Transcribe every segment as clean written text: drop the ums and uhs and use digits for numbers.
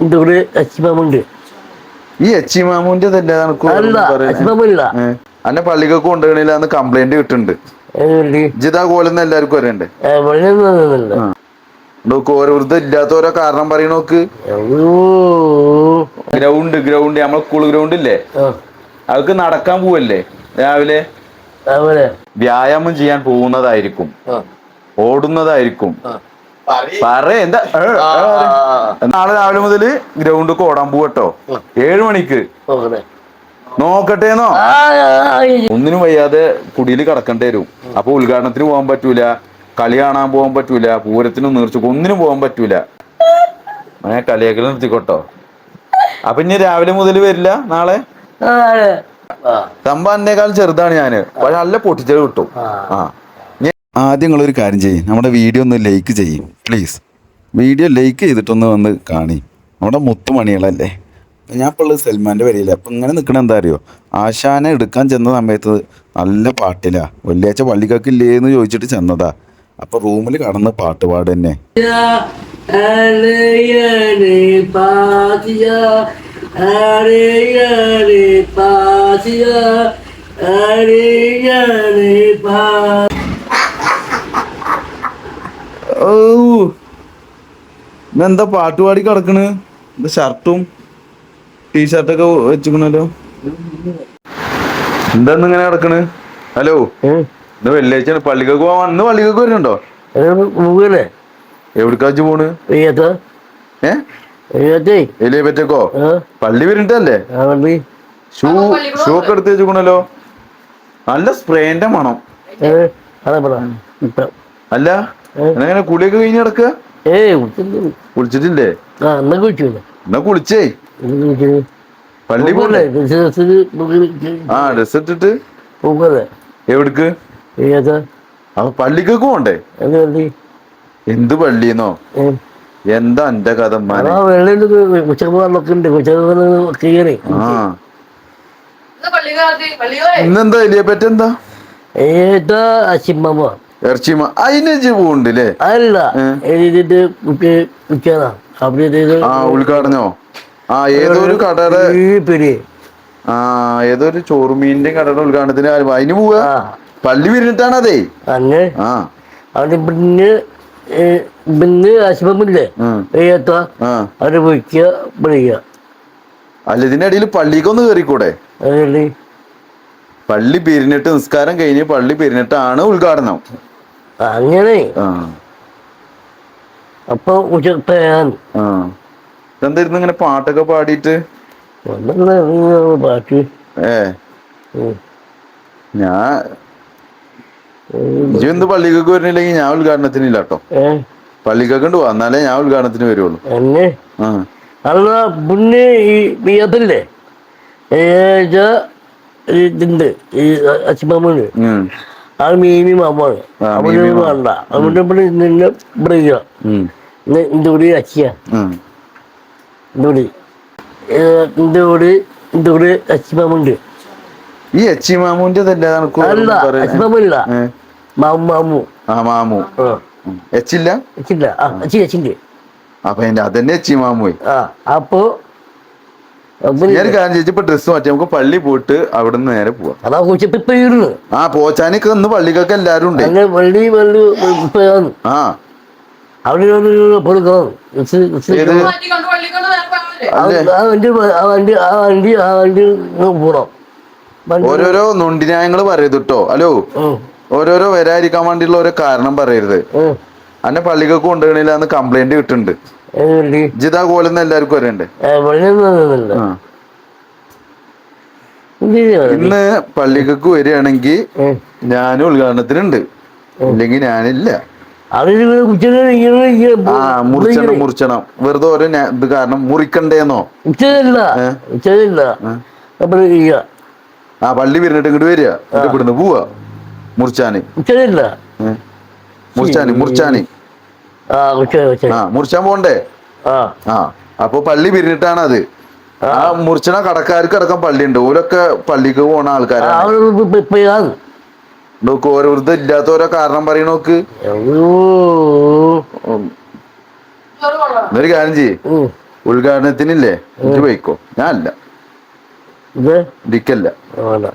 ഇവിടെ അച്ചിമാമുണ്ട്. ഈ എച്ചി മാമൂന്റെ തന്നെ അന്നെ പള്ളിക്കൊക്കെ കൊണ്ടുപോകണില്ല എന്ന് കംപ്ലൈന്റ് കിട്ടുന്നുണ്ട്. ജിതാ കോലെന്ന് എല്ലാവർക്കും അറിയണ്ടേ? ഓരോരുത്തർ ഇല്ലാത്ത ഓരോ കാരണം പറയണോക്ക്. ഗ്രൗണ്ട് നമ്മളെ സ്കൂൾ ഗ്രൗണ്ട് ഇല്ലേ, അതൊക്കെ നടക്കാൻ പോവല്ലേ രാവിലെ. വ്യായാമം ചെയ്യാൻ പോകുന്നതായിരിക്കും, ഓടുന്നതായിരിക്കും. എന്താ നാളെ രാവിലെ മുതല് ഗ്രൗണ്ടിൽ ഓടാൻ പോവട്ടോ, 7 മണിക്ക്. നോക്കട്ടേന്നോ? ഒന്നിനും വയ്യാതെ കുടിയിൽ കിടക്കേണ്ടി വരും. അപ്പൊ ഉദ്ഘാടനത്തിന് പോകാൻ പറ്റൂല, കളി കാണാൻ പോകാൻ പറ്റൂല, പൂരത്തിനും നേർച്ചക്കും ഒന്നിനും പോകാൻ പറ്റൂല. അങ്ങനെ കളിയൊക്കെ നിർത്തിക്കോട്ടോ. അപ്പൊ ഇനി രാവിലെ മുതൽ വരില്ല നാളെ. സംഭവം എന്നേക്കാളും ചെറുതാണ് ഞാന്, പക്ഷെ നല്ല പൊട്ടിച്ചത് കിട്ടും. ആദ്യം നിങ്ങളൊരു കാര്യം ചെയ്യും, നമ്മുടെ വീഡിയോ ഒന്ന് ലൈക്ക് ചെയ്യും പ്ലീസ്. വീഡിയോ ലൈക്ക് ചെയ്തിട്ടൊന്ന് വന്ന് കാണി. നമ്മുടെ മുത്തുമണികളല്ലേ. ഞാൻ ഇപ്പോൾ ഉള്ളത് സൽമാൻ്റെ വരിയില്ല. അപ്പം ഇങ്ങനെ നിൽക്കണ എന്താ അറിയോ, ആശാനെ എടുക്കാൻ ചെന്ന സമയത്ത് നല്ല പാട്ടിലാ. വെള്ളിയാഴ്ച പള്ളിക്കൊക്കില്ലേന്ന് ചോദിച്ചിട്ട് ചെന്നതാ. അപ്പൊ റൂമിൽ കടന്ന് പാട്ട് പാട് തന്നെ. ഇതെന്താ പാട്ട് പാടി കിടക്കണ്? ഇത് ഷർട്ടും ടീഷർട്ടൊക്കെ വെച്ചിക്കണല്ലോ. എന്താന്ന് ഇങ്ങനെ കിടക്കണ്? ഹലോ, ഇന്ന് വെള്ളിയാഴ്ച പള്ളിക്കൊക്കെ പോവാൻ. ഇന്ന് പള്ളിക്കൊക്കെ വരുന്നുണ്ടോ? എവിടേക്കാച്ചു പോണ്? എലിയപ്പറ്റക്കോ? പള്ളി വരുന്നിട്ടല്ലേ? ഷൂ ഒക്കെ എടുത്ത് വെച്ചിക്കണല്ലോ. നല്ല സ്പ്രേന്റെ മണം. അല്ല എങ്ങനെ കുളിയൊക്കെ കഴിഞ്ഞ് കിടക്കുക? കുളിച്ചിട്ടില്ലേ? എന്നാ കുളിച്ചേ. പള്ളി പോലെ ഡ്രസ് ഇട്ടിട്ട് എവിടക്ക്? അപ്പൊ പള്ളിക്കൊക്കെ പോണ്ടേ? എന്ത് പള്ളിന്നോ? എന്താ എന്റെ കഥ? ഇന്നെന്താ എലിയപ്പറ്റ? എന്താ ഇറച്ചിമ? അതിന് പോണ്ടല്ലേ? അല്ല, ഉദ്ഘാടനോ? ഏതൊരു കടയുടെ, ഏതൊരു ചോറുമീനിന്റെ കടയുടെ ഉദ്ഘാടനത്തിന് അതിന് പോവാ. പള്ളി പിരിഞ്ഞിട്ടാണ് അതേ. അല്ല, ഇതിനിടയിൽ പള്ളിക്കൊന്ന് കേറിക്കൂടെ? പള്ളി പിരിഞ്ഞിട്ട് നിസ്കാരം കഴിഞ്ഞ് പള്ളി പിരിഞ്ഞിട്ടാണ് ഉദ്ഘാടനം. അങ്ങനെ അപ്പൊ എന്തായിരുന്നു ഇങ്ങനെ പാട്ടൊക്കെ പാടിയിട്ട്? പാട്ട് ഞാൻ ഇന്ന് പള്ളിക്കൊക്കെ വരുന്നില്ലെങ്കിൽ ഞാൻ ഉദ്ഘാടനത്തിനില്ല കേട്ടോ. പള്ളിക്കൊക്കെ ഉണ്ട് പോവാ, എന്നാലേ ഞാൻ ഉദ്ഘാടനത്തിന് വരുള്ളൂ. അല്ല പിന്നെ ഈ അതല്ലേ ഇതുണ്ട്, ഈ അച്ഛമ്മ അത് മീമി മാമാണ്. അവിടെ വേണ്ട, അവിടെ നിന്നെ ഇവിടെ ഇന്ത്യയുടെ അച്ചിയ ഇന്ത്യയുടെ അച്ചിമാമുണ്ട്. ഈ എച്ചി മാമൂന്റെ അല്ല, അച്ചിമാമില്ല, മാമു. മാമു എച്ചില്ല, എച്ചില്ല, എച്ചിന്റെ. അപ്പൊ അതന്നെ എച്ചി മാമു. അപ്പൊ ഇപ്പൊ ഡ്രസ് മാറ്റി നമുക്ക് പള്ളി പോയിട്ട് അവിടെ നിന്ന് നേരെ പോവാം. പോച്ചാനിക്ക് ഇന്ന് പള്ളിക്കൊക്കെ എല്ലാരും ഉണ്ട്. ഓരോരോ നൊണ്ടിന്യായങ്ങള് പറയരുതട്ടോ. ഹലോ, ഓരോരോ വരാതിരിക്കാൻ വേണ്ടിയുള്ള ഓരോ കാരണം പറയരുത്. അന്നെ പള്ളിക്കൊക്കെ കൊണ്ടുപോകണില്ല എന്ന് കംപ്ലൈന്റ് കിട്ടുന്നുണ്ട്. ജിതാ കോലെന്ന് എല്ലാവർക്കും അറിയണ്ടേ? ഇന്ന് പള്ളിക്കൊക്കെ വരികയാണെങ്കിൽ ഞാനും ഉദ്ഘാടനത്തിനുണ്ട്, ഇല്ലെങ്കിൽ ഞാനില്ല. മുറിച്ചണം വെറുതെ ഓരോ ഇത് കാരണം മുറിക്കണ്ടേന്നോ? പള്ളി പിരിഞ്ഞിട്ട് ഇങ്ങോട്ട് വരിക, ഇവിടുന്ന് പോവാ മുറിച്ചാന്. മുറിച്ചാൻ പോണ്ടേ? അപ്പൊ പള്ളി പിരിഞ്ഞിട്ടാണ് അത്. മുറിച്ചണ കടക്കാർക്ക് അടക്കം പള്ളിയുണ്ട്. ഓരൊക്കെ പള്ളിക്ക് പോണ ആൾക്കാരാണ്. ഓരോരുത്തർ ഇല്ലാത്ത ഓരോ കാരണം പറയണോക്ക്. എന്നൊരു കാര്യം ചെയ്യ്, ഉദ്ഘാടനത്തിനില്ലേ ഇത് വയ്ക്കോ ഞാനല്ല ഇത് ഇരിക്കല്ല വേണ്ട.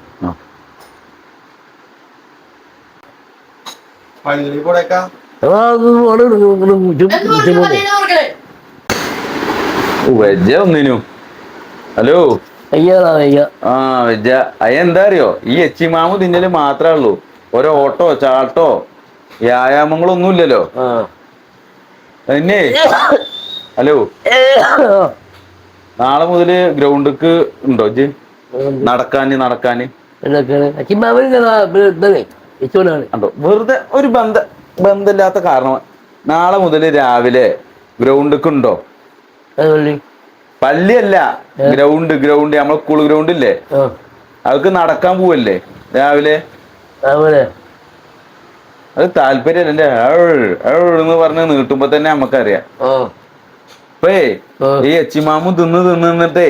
ആ, അത് വേണം. വെജ ഒന്നിനു ഹലോ അയ്യാടാ അയ്യ. ആ വെജ എന്താ അറിയോ ഈ എച്ചിമാമു തിന്നല് മാത്രമേ ഉള്ളൂ ഓരോ ഓട്ടോ ചാട്ടോ വ്യായാമങ്ങളൊന്നും ഇല്ലല്ലോ ആ. തന്നെ ഹലോ നാളെ മുതല് ഗ്രൗണ്ടിക്ക് ഉണ്ടോ ഇജ്ജ് നടക്കാന് ഉണ്ടോ വെറുതെ ഒരു ബന്ധമില്ലാത്ത കാരണം നാളെ മുതല് രാവിലെ ഗ്രൗണ്ടിക്ക് ഉണ്ടോ പള്ളിയല്ല ഗ്രൗണ്ട് നമ്മളെ സ്കൂൾ ഗ്രൗണ്ട് ഇല്ലേ അതൊക്കെ നടക്കാൻ പോവല്ലേ രാവിലെ അത് താല്പര്യം എന്റെ എന്ന് പറഞ്ഞ് നീട്ടുമ്പോ തന്നെ നമുക്കറിയാം ഇപ്പേ ഈ എച്ചിമാമു തിന്നിട്ടേ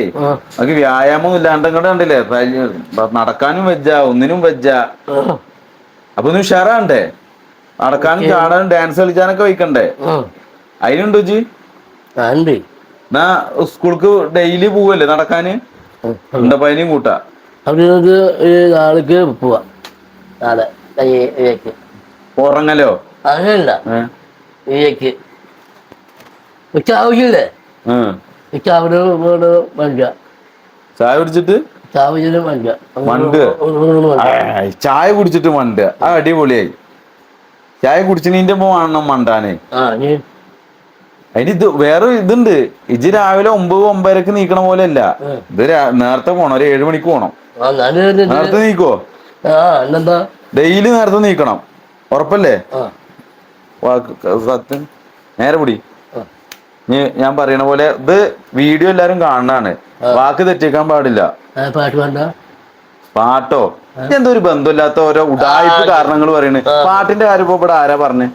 നമുക്ക് വ്യായാമം ഇല്ലാണ്ട് കൂടെ കണ്ടില്ലേ നടക്കാനും വെജ്ജ ഒന്നിനും വെജ്ജ അപ്പൊ ഒന്ന് ഉഷാറാണ്ടേ നടക്കാനും ചാടാനും ഡാൻസ് കളിച്ചാനൊക്കെ വയ്ക്കണ്ടേ അതിനുണ്ടോ ജി എന്നാ സ്കൂൾക്ക് ഡെയിലി പോവല്ലേ നടക്കാന് ഉണ്ടപ്പതിനും കൂട്ടാ അവർക്ക് നാളേക്ക് പോവാ നാളെ ഉറങ്ങലോ അങ്ങനല്ല ഇതിലേക്ക് ഉച്ച ആവശ്യമില്ലേ ഉച്ച അവിടെ മണ്ട ചായ കുടിച്ചിട്ട് ചായ കുടിച്ചിട്ട് മണ്ട ആ അടിപൊളിയായി ചായ കുടിച്ചിട്ട് വേണം മണ്ടാനേ അതിന് ഇത് വേറെ ഇതുണ്ട് ഇജ് രാവിലെ 9-9:30 നീക്കണ പോലെ അല്ല ഇത് നേരത്തെ പോണം ഒരു 7 മണിക്ക് പോണം നേരത്തെ നീക്കോ ഡെയിലി നേരത്തെ നീക്കണം ഉറപ്പല്ലേ സത്യം നേരെ പിടി ഞാൻ പറയണ പോലെ ഇത് വീഡിയോ എല്ലാരും കാണാനാണ് വാക്ക് തെറ്റിക്കാൻ പാടില്ല പാട്ടോ എന്തോ ഒരു ബന്ധമില്ലാത്ത ഓരോ ഉടായ്പ കാരണങ്ങൾ പറയണ് പാട്ടിന്റെ കാര്യം ഇപ്പൊ ഇവിടെ ആരാ പറഞ്ഞേ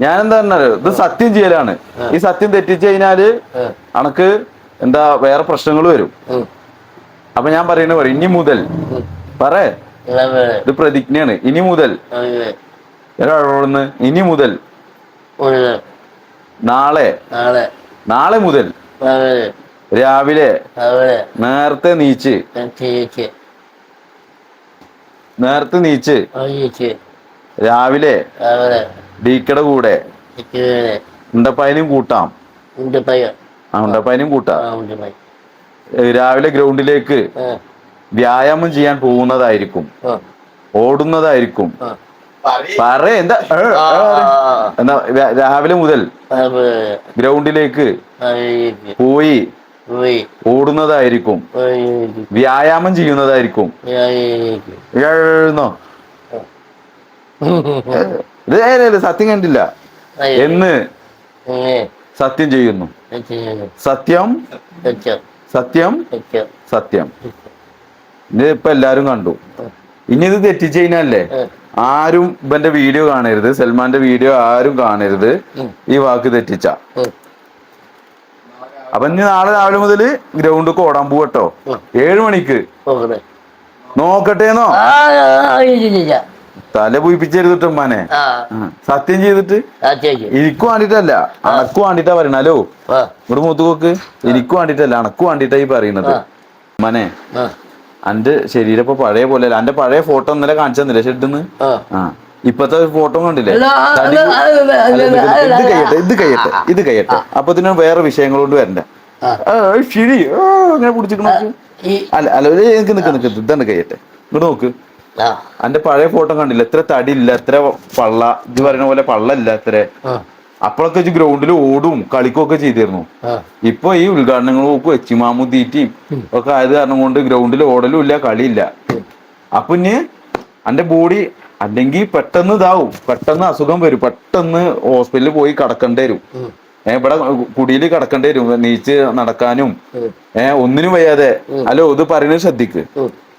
ഞാനെന്താ പറഞ്ഞാല് ഇത് സത്യം ചെയ്യലാണ് ഈ സത്യം തെറ്റിച്ചു കഴിഞ്ഞാല് അനക്ക് എന്താ വേറെ പ്രശ്നങ്ങൾ വരും അപ്പൊ ഞാൻ പറയണ ഇനി മുതൽ ഇത് പ്രതിജ്ഞയാണ് ഇനി മുതൽ ഇനി മുതൽ നാളെ മുതൽ രാവിലെ നേരത്തെ നീച്ച് രാവിലെ ഡീക്കടെ കൂടെ ഉണ്ടപ്പയനും കൂട്ടാം ഉണ്ടപ്പയനും കൂട്ടാം രാവിലെ ഗ്രൗണ്ടിലേക്ക് വ്യായാമം ചെയ്യാൻ പോകുന്നതായിരിക്കും ഓടുന്നതായിരിക്കും എന്താ രാവിലെ മുതൽ ഗ്രൗണ്ടിലേക്ക് പോയി ഓടുന്നതായിരിക്കും വ്യായാമം ചെയ്യുന്നതായിരിക്കും ഇത് സത്യം കണ്ടില്ല എന്ന് സത്യം ചെയ്യുന്നു സത്യം സത്യം സത്യം ഇത് ഇപ്പൊ എല്ലാരും കണ്ടു ഇനി ഇത് തെറ്റിച്ചു കഴിഞ്ഞാലേ ആരും ഇവന്റെ വീഡിയോ കാണരുത് സൽമാന്റെ വീഡിയോ ആരും കാണരുത് ഈ വാക്ക് തെറ്റിച്ച അപ്പൊ ഇനി നാളെ രാവിലെ മുതല് ഗ്രൗണ്ടിക്ക് ഓടാൻ പോവട്ടോ 7 മണിക്ക് നോക്കട്ടേന്നോ തല പൂയിപ്പിച്ചരുതിട്ട് ഉമ്മാനെ സത്യം ചെയ്തിട്ട് എനിക്ക് വേണ്ടിട്ടല്ല അണക്ക് വേണ്ടിട്ടാ പറയണ ഹലോ ഇവിടെ മൂത്തുപോക്ക് എനിക്ക് വേണ്ടിട്ടല്ല അണക്ക് വേണ്ടിട്ടാ ഈ പറയണത് ഉമ്മാനെ അന്റെ ശരീരം ഇപ്പൊ പഴയ പോലെ അല്ല അന്റെ പഴയ ഫോട്ടോ ഇന്നലെ കാണിച്ചു തന്നില്ലേ ഷെഡിന്ന് ഇപ്പത്തെ ഫോട്ടോ കണ്ടില്ലേ ഇത് കഴിയട്ടെ അപ്പൊ ഇതിന് വേറെ വിഷയങ്ങളോട് വരണ്ട ശരി അങ്ങനെ പിടിച്ചിട്ട് അല്ല നിക്ക് ഇതാണ് കഴിയട്ടെ ഇങ്ങോട്ട് നോക്ക് അന്റെ പഴയ ഫോട്ടോ കണ്ടില്ല എത്ര തടി ഇല്ല എത്ര പള്ള ഇത് പറയുന്ന പോലെ പള്ളല്ല എത്ര അപ്പോഴൊക്കെ ഗ്രൗണ്ടിൽ ഓടും കളിക്കും ഒക്കെ ചെയ്തിരുന്നു ഇപ്പൊ ഈ ഉദ്ഘാടനങ്ങളും ഒക്കെ എച്ചിമാമു തീറ്റയും ഒക്കെ ആയത് കാരണം കൊണ്ട് ഗ്രൗണ്ടിൽ ഓടലും ഇല്ല കളിയില്ല അപ്പൊ ഇനി അന്റെ ബോഡി അല്ലെങ്കിൽ പെട്ടെന്ന് ഇതാവും പെട്ടെന്ന് അസുഖം വരും പെട്ടെന്ന് ഹോസ്പിറ്റലിൽ പോയി കിടക്കേണ്ടി വരും ഇവിടെ കുടിയിൽ കിടക്കേണ്ടി വരും നീച്ച് നടക്കാനും ഒന്നിനും വയ്യാതെ ഹലോ ഇത് പറയുന്നത് ശ്രദ്ധിക്ക്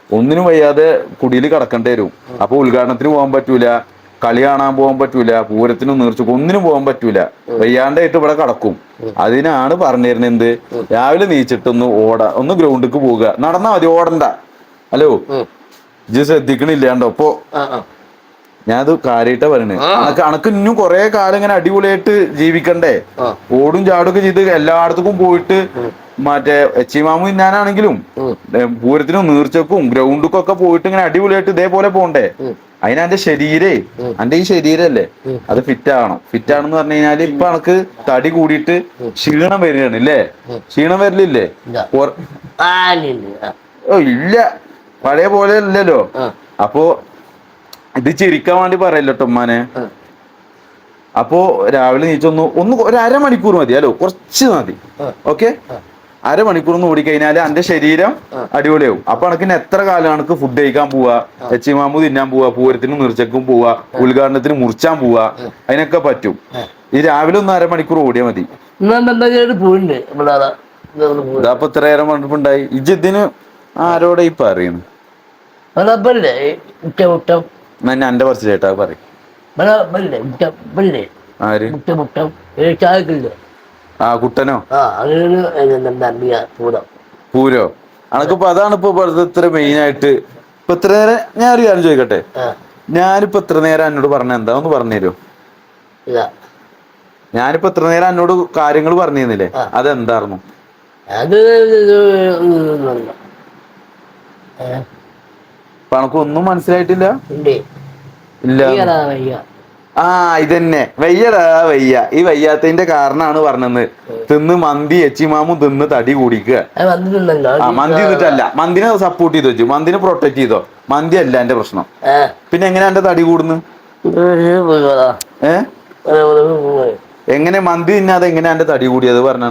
ഒന്നിനും വയ്യാതെ കുടിയിൽ കിടക്കേണ്ടി വരും അപ്പൊ ഉദ്ഘാടനത്തിന് പോകാൻ പറ്റൂല കളി കാണാൻ പോകാൻ പറ്റൂല പൂരത്തിനും നീർച്ചക്കും ഒന്നിനും പോകാൻ പറ്റൂല വയ്യാണ്ടായിട്ട് ഇവിടെ കിടക്കും അതിനാണ് പറഞ്ഞിരുന്നത് എന്ത് രാവിലെ നീച്ചിട്ടൊന്ന് ഒന്ന് ഗ്രൗണ്ടിക്ക് പോവുക നടന്നാ മതി ഓടണ്ട ഹലോ ഇജ്ജ് ശ്രദ്ധിക്കണില്ലാണ്ടോ അപ്പൊ ഞാനത് കാര്യമായിട്ടാ പറയണേ. അനക്ക് ഇന്നും കൊറേ കാലം ഇങ്ങനെ അടിപൊളിയായിട്ട് ജീവിക്കണ്ടേ? ഓടും ചാടും ഒക്കെ ചെയ്ത് എല്ലായിടത്തും പോയിട്ട് മറ്റേ എച്ചിമാമു തിന്നാനാണെങ്കിലും പൂരത്തിനും നീർച്ചക്കും ഗ്രൗണ്ടുക്കും ഒക്കെ പോയിട്ട് ഇങ്ങനെ അടിപൊളിയായിട്ട് ഇതേപോലെ പോണ്ടേ? അതിന് എന്റെ ശരീരേ, എന്റെ ഈ ശരീരല്ലേ അത് ഫിറ്റ് ആവണം. ഫിറ്റ് ആണെന്ന് പറഞ്ഞു കഴിഞ്ഞാല് ഇപ്പൊ എനക്ക് തടി കൂടിയിട്ട് ക്ഷീണം വരികയാണ് ഇല്ലേ? ക്ഷീണം വരലില്ലേ? ഓ ഇല്ല, പഴയ പോലെ അല്ലല്ലോ. അപ്പോ ഇത് ചിരിക്കാൻ വേണ്ടി പറയല്ലോ ഉമ്മാനെ. അപ്പോ രാവിലെ നീച്ചൊന്ന് ഒരു അരമണിക്കൂർ മതി, അല്ലോ കുറച്ച് മതി. ഓക്കെ, അരമണിക്കൂർ ഒന്ന് ഓടിക്കഴിഞ്ഞാല് എന്റെ ശരീരം അടിപൊളിയാവും. അപ്പൊ എനക്കിന് എത്ര കാലം എനക്ക് ഫുഡ് കഴിക്കാൻ പോവാ, എച്ചിമാമു തിന്നാൻ പോവാ, പൂരത്തിനും നീർച്ചക്കും പോവാ, ഉദ്ഘാടനത്തിന് മുറിച്ചാൻ പോവാ, അതിനൊക്കെ പറ്റും. ഈ രാവിലെ ഒന്ന് അരമണിക്കൂർ ഓടിയാൽ മതി. ഇതാപ്പൊ ഇത്ര നേരം വന്നിട്ടുണ്ടായി. ഇതിന് ആരോടെ ഈ പറയുന്നു? എന്റെ കുറച്ച് ചേട്ടാ പറയും. ആ കുട്ടനോ പൂരോ? അനക്കിപ്പോ അതാണ് ഇപ്പൊ ഇത്ര മെയിൻ ആയിട്ട്. ഇപ്പൊ ഇത്ര നേരം ഞാൻ ഒരു കാര്യം ചോദിക്കട്ടെ, ഞാനിപ്പോ ഇത്ര നേരം എന്നോട് പറഞ്ഞ എന്താ ഒന്ന് പറഞ്ഞു തരുമോ? ഞാനിപ്പോ ഇത്ര നേരം എന്നോട് കാര്യങ്ങൾ പറഞ്ഞു തന്നില്ലേ, അതെന്തായിരുന്നു? അപ്പൊ എനക്കൊന്നും മനസ്സിലായിട്ടില്ല. ഇല്ല. ആ ഇതന്നെ വയ്യടാ വയ്യ. ഈ വയ്യാത്തതിന്റെ കാരണാണ് പറഞ്ഞത്. തിന്ന് മന്തി എച്ചിമാമും തിന്ന് തടി കൂടിക്കുക. മന്തി തിന്നിട്ടല്ല, മന്തിനെ സപ്പോർട്ട് ചെയ്ത് വെച്ചു, മന്തിനെ പ്രൊട്ടക്ട് ചെയ്തോ. മന്തി അല്ല എന്റെ പ്രശ്നം. പിന്നെ എങ്ങനെ എന്റെ തടി കൂടുന്നു? എങ്ങനെ മന്തി തിന്നാതെ എങ്ങനെ എന്റെ തടി കൂടിയത് പറഞ്ഞ?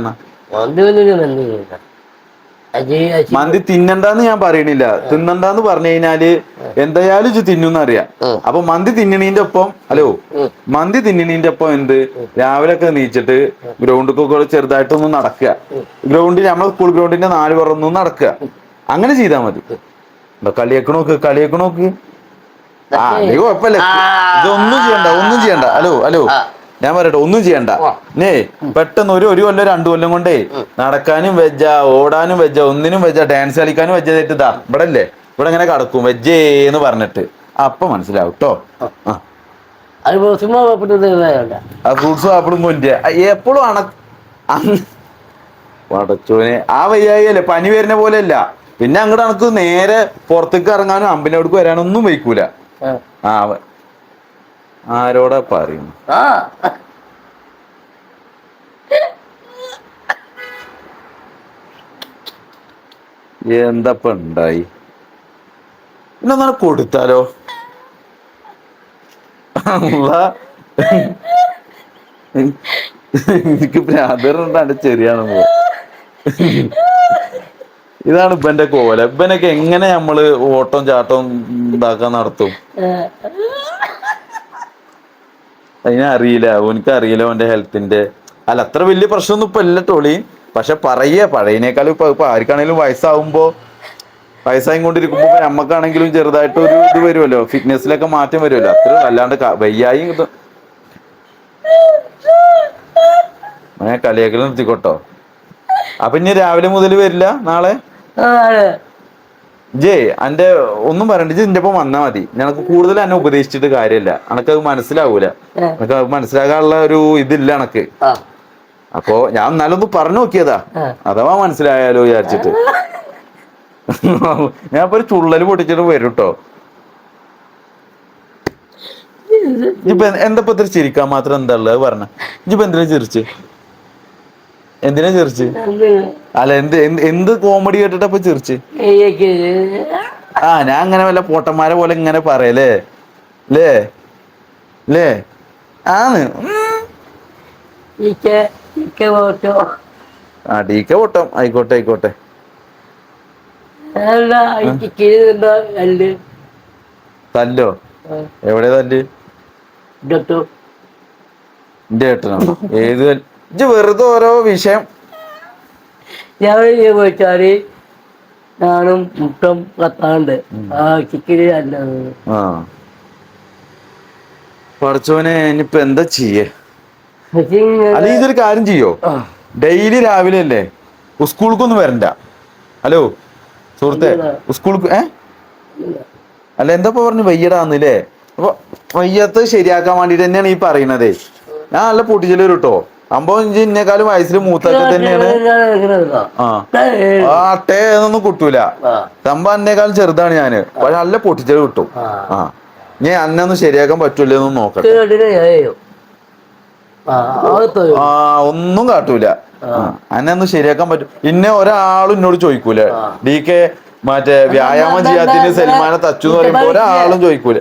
മന്തി തിന്നണ്ടെന്ന് ഞാൻ പറയണില്ല, തിന്നണ്ടെന്ന് പറഞ്ഞു കഴിഞ്ഞാല് എന്തായാലും ഇത് തിന്നുന്നറിയാം. അപ്പൊ മന്തി തിന്നണീന്റെ ഒപ്പം മന്തി തിന്നണീന്റെ ഒപ്പം രാവിലെ ഒക്കെ നീച്ചിട്ട് ഗ്രൗണ്ടിൽ ചെറുതായിട്ടൊന്നും നടക്കുക. ഗ്രൗണ്ടിൽ നമ്മളെ സ്കൂൾ ഗ്രൗണ്ടിന്റെ 4 പുറമൊന്നും നടക്കുക. അങ്ങനെ ചെയ്താൽ മതി. കളിയാക്കണോക്ക് ആ നീ കുഴപ്പമില്ല. ഇതൊന്നും ചെയ്യണ്ട. ഹലോ ഞാൻ പറയട്ടെ, ഒന്നും ചെയ്യണ്ട. പെട്ടെന്ന് ഒരു കൊല്ലം 2 കൊല്ലം കൊണ്ടേ നടക്കാനും വെജ, ഓടാനും വെജ, ഒന്നിനും വെജ, ഡാൻസ് കളിക്കാനും വെജ. തെറ്റിതാ ഇവിടെ അല്ലേ, ഇവിടെ ഇങ്ങനെ കിടക്കും വെജേന്ന് പറഞ്ഞിട്ട്. അപ്പൊ മനസ്സിലാവും കേട്ടോ. ഫ്രൂട്ട്സും ആപ്പിളും കൊഞ്ച എപ്പോഴും പടച്ചോനെ ആ വയ്യായല്ലേ, പനി വരുന്ന പോലെ അല്ല. പിന്നെ അങ്ങോട്ട് എനക്ക് നേരെ പുറത്തേക്ക് ഇറങ്ങാനും അമ്പലവിടേക്ക് വരാനൊന്നും വയ്ക്കൂല. ആരോടാ പറയുന്നു? എന്തപ്പ ഉണ്ടായി? പിന്നെ കൊടുത്താലോ? എനിക്ക് ഭ്രാന്തരുണ്ടാണ്ട് ശരിയാണെന്നോ. ഇതാണ് ഇപ്പന്റെ കോല. ഇപ്പനൊക്കെ എങ്ങനെ നമ്മള് ഓട്ടം ചാട്ടം ഇതാക്കാൻ നടത്തും? അതിനറിയില്ല, ഓനിക്കറിയില്ല ഓന്റെ ഹെൽത്തിന്റെ. അല്ല അത്ര വലിയ പ്രശ്നമൊന്നും ഇപ്പൊ ഇല്ല ടോളി. പക്ഷെ പഴയതിനേക്കാളും ഇപ്പൊ ആർക്കാണെങ്കിലും വയസ്സായി കൊണ്ടിരിക്കുമ്പോ നമ്മക്കാണെങ്കിലും ചെറുതായിട്ട് ഒരു ഇത് വരുമല്ലോ, ഫിറ്റ്നസിലൊക്കെ മാറ്റം വരുമല്ലോ. അത്ര അല്ലാണ്ട് വയ്യായി കളിയാക്കൽ നിർത്തിക്കോട്ടോ. അപ്പൊ ഇനി രാവിലെ മുതൽ വരില്ല നാളെ? അന്റെ ഒന്നും പറയണ്ട, ഇന്റെ ഒപ്പം വന്നാ മതി. ഞങ്ങൾക്ക് കൂടുതൽ എന്നെ ഉപദേശിച്ചിട്ട് കാര്യമില്ല. എനക്കത് മനസ്സിലാവൂല, എനക്ക് അത് മനസ്സിലാക്കാനുള്ള ഒരു ഇതില്ല എനക്ക്. അപ്പൊ ഞാൻ എന്നാലും ഒന്ന് പറഞ്ഞു നോക്കിയതാ, അഥവാ മനസ്സിലായാലോ വിചാരിച്ചിട്ട്. ഞാൻ ഇപ്പൊ ഒരു ചുള്ളല് പൊട്ടിച്ചിട്ട് വരും കേട്ടോ. ഇപ്പൊ എന്താ ഇത്ര ചിരിക്കാൻ മാത്രം എന്താ ഉള്ളത് പറഞ്ഞ? ഇപ്പൊ എന്തിനാ ചിരിച്ച്? അല്ല എന്ത് കോമഡി കേട്ടിട്ടപ്പൊ ചിരിച്ച്? ഞാൻ അങ്ങനെ വല്ല പൊട്ടന്മാരെ പോലെ ഇങ്ങനെ പറയലേ ലേ ആണ്. ഡീക്ക പൊട്ടം. ആയിക്കോട്ടെ. തല്ലോ? എവിടെ തല്ല്? എന്റെ ഏട്ടനോ? ഏത്? വെറുതെ ഓരോ വിഷയം. പോയിച്ചാല് ഞാനും മുട്ടം കത്താണ്ട് ചിക്കന് പഠിച്ചോനെ ഇനിയിപ്പൊ എന്താ ചെയ്യേ? അല്ല ഇതൊരു കാര്യം ചെയ്യോ, ഡെയിലി രാവിലെ അല്ലേ സ്കൂൾക്കൊന്നും വരണ്ട. ഹലോ സുഹൃത്തെ, സ്കൂൾക്ക് അല്ല എന്താ പറഞ്ഞു വയ്യടാന്നില്ലേ? അപ്പൊ വയ്യാത്തത് ശരിയാക്കാൻ വേണ്ടിട്ട് തന്നെയാണ് ഈ പറയണതേ. ഞാൻ നല്ല പൊട്ടിച്ചല് കേട്ടോ. 50 ഇന്നേക്കാളും വയസ്സിൽ മൂത്തൊക്കെ തന്നെയാണ്. അട്ടേ എന്നൊന്നും കിട്ടൂല. സംഭവം എന്നേക്കാളും ചെറുതാണ് ഞാന്. പക്ഷെ നല്ല പൊട്ടിച്ചല് കിട്ടും. ഞാൻ അന്നൊന്നും ശരിയാക്കാൻ പറ്റൂലെന്നും നോക്കട്ടെ. ഒന്നും കാട്ടൂല. അന്നൊന്നും ശരിയാക്കാൻ പറ്റും. പിന്നെ ഒരാളും എന്നോട് ചോദിക്കൂല DK മറ്റേ വ്യായാമം ചെയ്യാത്തിന് സൽമാനെ തച്ചു എന്ന് പറയുമ്പോ ഒരാളും ചോദിക്കൂല.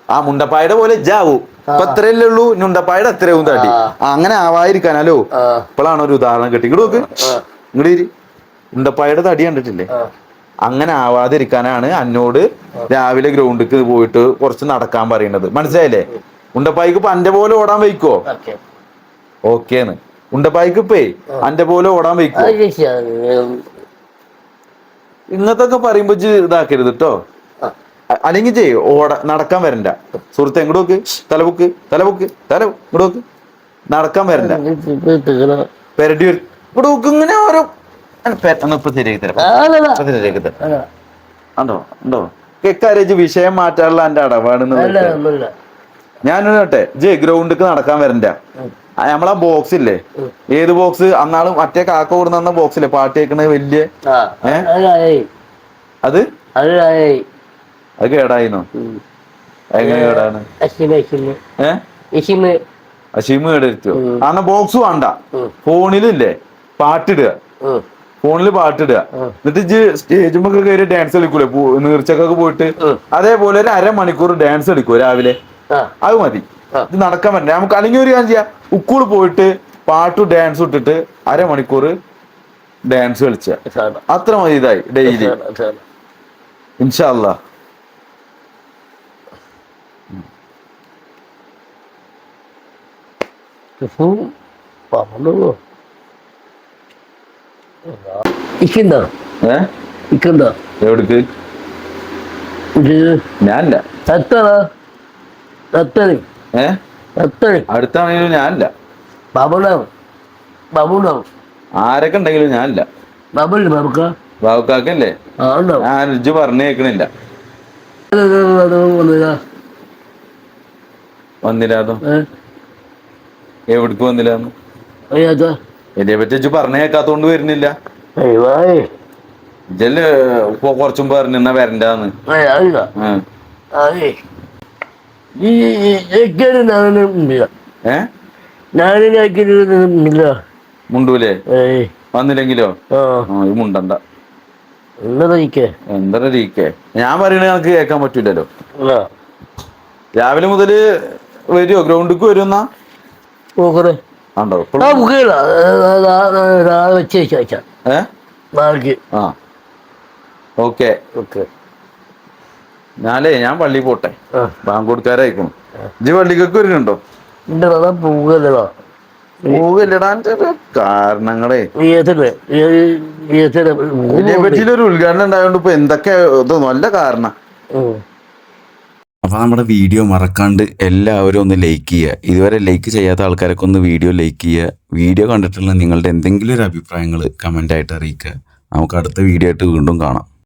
ആ മുണ്ടപ്പായുടെ പോലെ ഇജാവൂ. ഇപ്പൊ അത്രയല്ലേ ഉള്ളൂ. മുണ്ടപ്പായുടെ അത്രയും തടി. അങ്ങനെ ആവാതിരിക്കാനല്ലോ ഇപ്പോഴാണ് ഒരു ഉദാഹരണം കിട്ടി. ഇങ്ങോട്ട് നോക്ക്. ഇങ്ങോട്ട് മുണ്ടപ്പായുടെ തടി കണ്ടിട്ടില്ലേ? അങ്ങനെ ആവാതിരിക്കാനാണ് എന്നോട് രാവിലെ ഗ്രൗണ്ടിക്ക് പോയിട്ട് കുറച്ച് നടക്കാൻ പറയുന്നത്. മനസ്സിലായില്ലേ? മുണ്ടപ്പായിക്ക് ഇപ്പൊ അന്റെ പോലെ ഓടാൻ വയ്ക്കോ? ഓക്കേന്ന്. മുണ്ടപ്പായിക്ക് ഇപ്പേ അന്റെ പോലെ ഓടാൻ വയ്ക്കോ? ഇങ്ങനത്തൊക്കെ പറയുമ്പോ ഇതാക്കരുത് കേട്ടോ. അല്ലെങ്കിൽ നടക്കാൻ വരണ്ട. സുഹൃത്തെ ഇങ്ങോട്ട് നോക്ക്. തലപൊക്ക് ഇങ്ങോട്ട് നോക്ക്. നടക്കാൻ വരണ്ട. പെരടി ഇങ്ങോട്ട് നോക്ക്. ഇങ്ങനെ ഓരോ ഇപ്പൊ ശരിയാക്കി തരാം. ഉണ്ടോ കെക്കാരേജ് വിഷയം മാറ്റാനുള്ള എന്റെ അടവാണെന്ന് ഞാനൊരു കേട്ടെ. ഗ്രൗണ്ടിക്ക് നടക്കാൻ വരണ്ട. നമ്മളാ ബോക്സ് ഇല്ലേ? ഏത് ബോക്സ്? അന്നാളും മറ്റേ കാക്ക കൂടുന്ന ബോക്സ് ഇല്ലേ? പാട്ട് കേൾക്കണ വലിയ അത് കേടായിന്നോ? എങ്ങനെ കേടാണ്? അഷീമ് കേടെടുത്തോ? അന്ന ബോക്സ് വേണ്ട. ഫോണിലില്ലേ പാട്ടിടുക. ഫോണില് പാട്ടിടുക. എന്നിട്ട് സ്റ്റേജുമൊക്കെ കയറി ഡാൻസ് കളിക്കൂലേ? നീർച്ചക്കൊക്കെ പോയിട്ട് അതേപോലെ ഒരു അരമണിക്കൂർ ഡാൻസ് കളിക്കൂ രാവിലെ. അത് മതി. ഇത് നടക്കാൻ പറ്റില്ല നമുക്ക്. അല്ലെങ്കിൽ ഒരു കാര്യം ചെയ്യാം. ഉക്കൂള് പോയിട്ട് പാട്ടും ഡാൻസും ഇട്ടിട്ട് അരമണിക്കൂർ ഡാൻസ് കളിച്ച അത്ര മതി. ഇതായി ഡെയിലി ഇൻഷാ അല്ലാ. എവിടേക്ക്? ഞാനില്ല. അടുത്താണെങ്കിലും ഞാനില്ല. ആരൊക്കെ ഉണ്ടെങ്കിലും ഞാനില്ല. ബാബുക്കാക്കല്ലേ? ഞാൻ ഇജ്ജ് പറഞ്ഞു കേൾക്കണില്ല. വന്നില്ലാതോ? എവിടേക്ക് വന്നില്ലാന്ന്? എന്നെ പറ്റി ഇജ്ജ് പറഞ്ഞു കേൾക്കാത്തോണ്ട് വരുന്നില്ല. ഇജ്ജല് ഇപ്പൊ കുറച്ചും പറഞ്ഞ വരണ്ടാന്ന്. മുണ്ടൂലേ? വന്നില്ലെങ്കിലോ? മുണ്ടണ്ട. എന്താ ഞാൻ പറയണ ഞങ്ങൾക്ക് കേൾക്കാൻ പറ്റൂലല്ലോ. രാവിലെ മുതല് വരുമോ? ഗ്രൗണ്ടിക്ക് വരുന്നാ? ഓക്കെ. ഞാൻ പള്ളി പോട്ടെ. ബാങ്ക് കൊടുക്കാരായിക്കണം. ഇജ്ജ് പള്ളിക്കൊക്കെ വരുന്നുണ്ടോ? പോകല്ലടാ കാരണങ്ങളെ. ഇതിനെ പറ്റിയൊരു ഉദ്ഘാടനം ഉണ്ടായോണ്ട് ഇപ്പൊ എന്തൊക്കെ നല്ല കാരണം. അപ്പൊ നമ്മുടെ വീഡിയോ മറക്കാണ്ട് എല്ലാവരും ഒന്ന് ലൈക്ക് ചെയ്യുക. ഇതുവരെ ലൈക്ക് ചെയ്യാത്ത ആൾക്കാരൊക്കെ ഒന്ന് വീഡിയോ ലൈക്ക് ചെയ്യുക. വീഡിയോ കണ്ടിട്ടുള്ള നിങ്ങളുടെ എന്തെങ്കിലും ഒരു അഭിപ്രായങ്ങൾ കമന്റ് ആയിട്ട് അറിയിക്കുക. നമുക്ക് അടുത്ത വീഡിയോ ആയിട്ട് വീണ്ടും കാണാം.